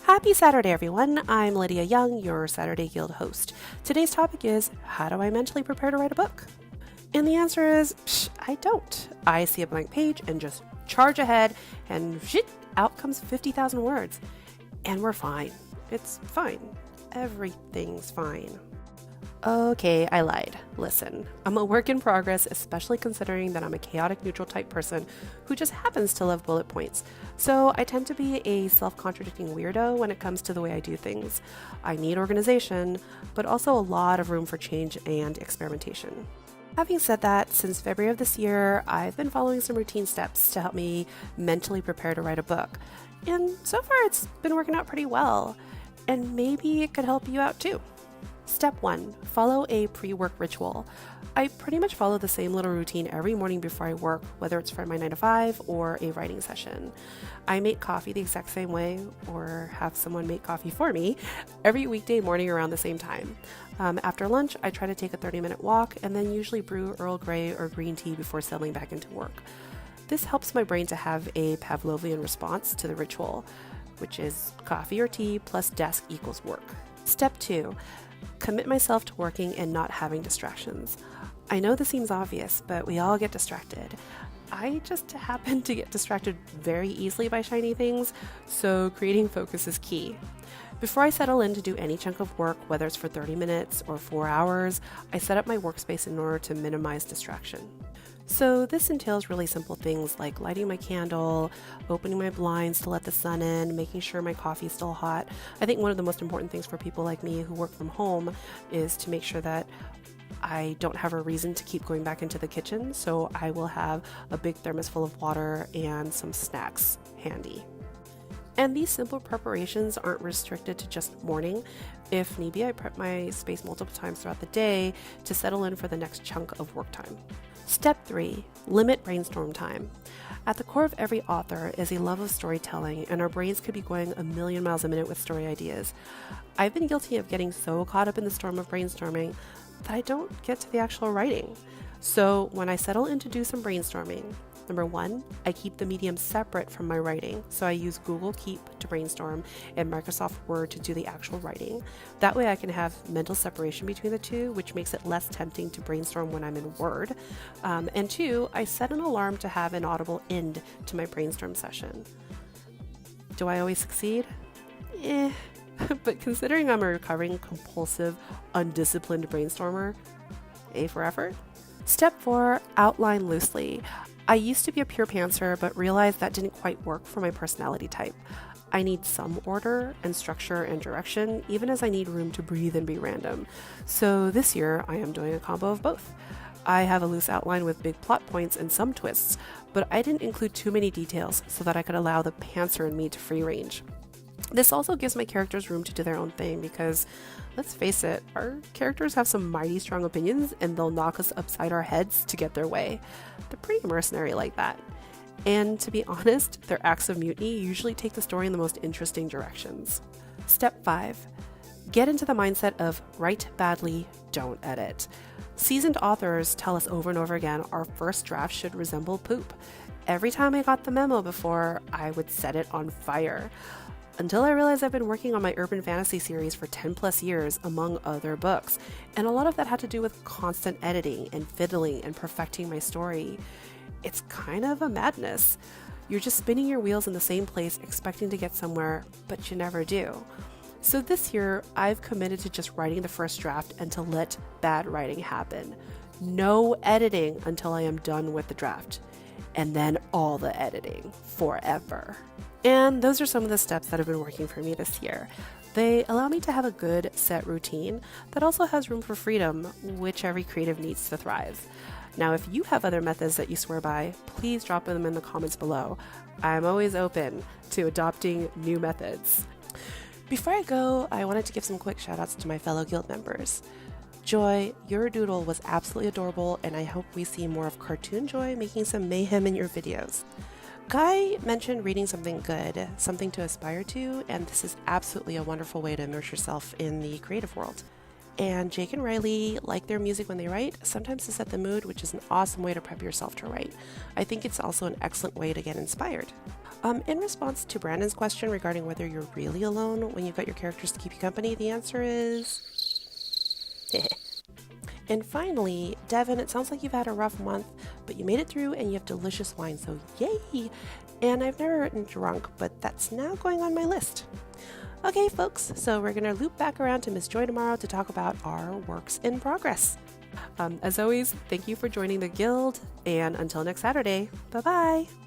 Happy Saturday, everyone. I'm Lydia Young, your Saturday Guild host. Today's topic is, how do I mentally prepare to write a book? And the answer is, I don't. I see a blank page and just charge ahead and out comes 50,000 words. And we're fine. It's fine. Everything's fine. Okay, I lied. Listen, I'm a work in progress, especially considering that I'm a chaotic neutral type person who just happens to love bullet points. So I tend to be a self-contradicting weirdo when it comes to the way I do things. I need organization, but also a lot of room for change and experimentation. Having said that, since February of this year, I've been following some routine steps to help me mentally prepare to write a book. And so far it's been working out pretty well. And maybe it could help you out too. Step 1. Follow a pre-work ritual. I pretty much follow the same little routine every morning before I work, whether it's for my 9 to 5 or a writing session. I make coffee the exact same way, or have someone make coffee for me, every weekday morning around the same time. After lunch, I try to take a 30-minute walk and then usually brew Earl Grey or green tea before settling back into work. This helps my brain to have a Pavlovian response to the ritual, which is coffee or tea plus desk equals work. Step 2. Commit myself to working and not having distractions. I know this seems obvious, but we all get distracted. I just happen to get distracted very easily by shiny things, so creating focus is key. Before I settle in to do any chunk of work, whether it's for 30 minutes or 4 hours, I set up my workspace in order to minimize distraction. So this entails really simple things like lighting my candle, opening my blinds to let the sun in, making sure my coffee is still hot. I think one of the most important things for people like me who work from home is to make sure that I don't have a reason to keep going back into the kitchen, so I will have a big thermos full of water and some snacks handy. And these simple preparations aren't restricted to just morning. If need be, I prep my space multiple times throughout the day to settle in for the next chunk of work time. Step 3. Limit brainstorm time. At the core of every author is a love of storytelling, and our brains could be going a million miles a minute with story ideas. I've been guilty of getting so caught up in the storm of brainstorming that I don't get to the actual writing. So when I settle in to do some brainstorming, number 1, I keep the medium separate from my writing. So I use Google Keep to brainstorm and Microsoft Word to do the actual writing. That way I can have mental separation between the two, which makes it less tempting to brainstorm when I'm in Word. And 2, I set an alarm to have an audible end to my brainstorm session. Do I always succeed? But considering I'm a recovering, compulsive, undisciplined brainstormer, A for effort. Step 4, outline loosely. I used to be a pure pantser, but realized that didn't quite work for my personality type. I need some order and structure and direction, even as I need room to breathe and be random. So this year, I am doing a combo of both. I have a loose outline with big plot points and some twists, but I didn't include too many details so that I could allow the pantser in me to free range. This also gives my characters room to do their own thing because, let's face it, our characters have some mighty strong opinions and they'll knock us upside our heads to get their way. They're pretty mercenary like that. And to be honest, their acts of mutiny usually take the story in the most interesting directions. Step 5. Get into the mindset of write badly, don't edit. Seasoned authors tell us over and over again our first draft should resemble poop. Every time I got the memo before, I would set it on fire. Until I realized I've been working on my urban fantasy series for 10 plus years, among other books, and a lot of that had to do with constant editing and fiddling and perfecting my story. It's kind of a madness. You're just spinning your wheels in the same place expecting to get somewhere, but you never do. So this year, I've committed to just writing the first draft and to let bad writing happen. No editing until I am done with the draft. And then all the editing, forever. And those are some of the steps that have been working for me this year. They allow me to have a good set routine that also has room for freedom, which every creative needs to thrive. Now, if you have other methods that you swear by, please drop them in the comments below. I'm always open to adopting new methods. Before I go, I wanted to give some quick shout outs to my fellow guild members. Joy, your doodle was absolutely adorable, and I hope we see more of Cartoon Joy making some mayhem in your videos. Guy mentioned reading something good, something to aspire to, and this is absolutely a wonderful way to immerse yourself in the creative world. And Jake and Riley like their music when they write, sometimes to set the mood, which is an awesome way to prep yourself to write. I think it's also an excellent way to get inspired. In response to Brandon's question regarding whether you're really alone when you've got your characters to keep you company, the answer is... And finally, Devin, it sounds like you've had a rough month, but you made it through and you have delicious wine, so yay! And I've never written drunk, but that's now going on my list. Okay, folks, so we're going to loop back around to Miss Joy tomorrow to talk about our works in progress. As always, thank you for joining the guild, and until next Saturday, bye-bye!